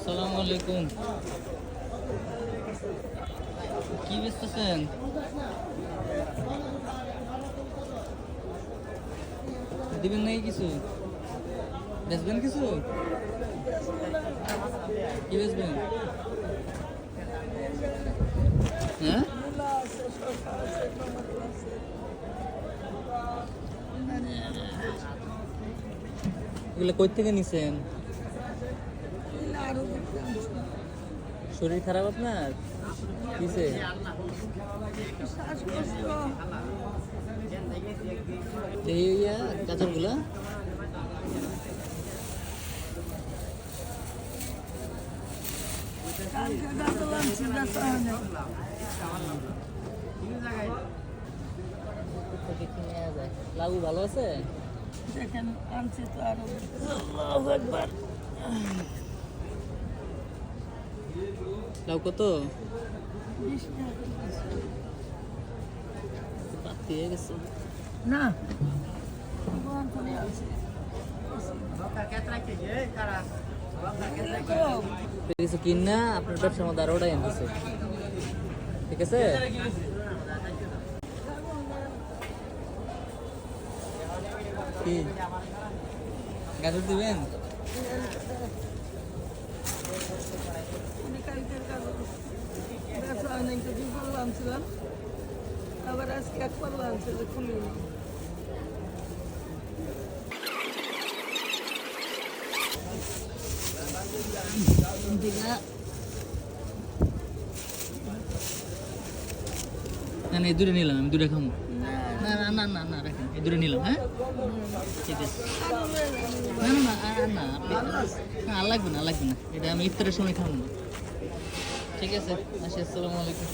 আসসালামু আলাইকুম। কি বেচতেছেন? দিবেন নাকি কিছু? বেচবেন কিছু? কি বেচবেন? হ্যাঁ, এগুলো কই থেকে নিছেন? শরীর খারাপ আপনার? কিসে? এই গাজরগুলা লাউ ভালো আছে? দেখেন আনছি তো আরো আল্লাহু আকবার। লাউ কত? 20 টাকা। বাড়তি হয়ে গেছে। না ভগবান করে আছে কিছু কিন না আপনার ব্যবসার মধ্যে আরো ওটাই আনতেছে। ঠিক আছে, কি গাজর দিবেন? আনছিলাম, আবার আজকে এক পাল্লা আনছে যে খুলি না না, এই দূরে নিলাম, আমি দূরে খাবো। না না না না না, রাখেন, এই দূরে নিলাম। হ্যাঁ, ঠিক আছে। না না না না, না লাগবে না, লাগবে না, এটা আমি ইফতারের সময় খাবো না। ঠিক আছে, আসি, আসসালামু আলাইকুম।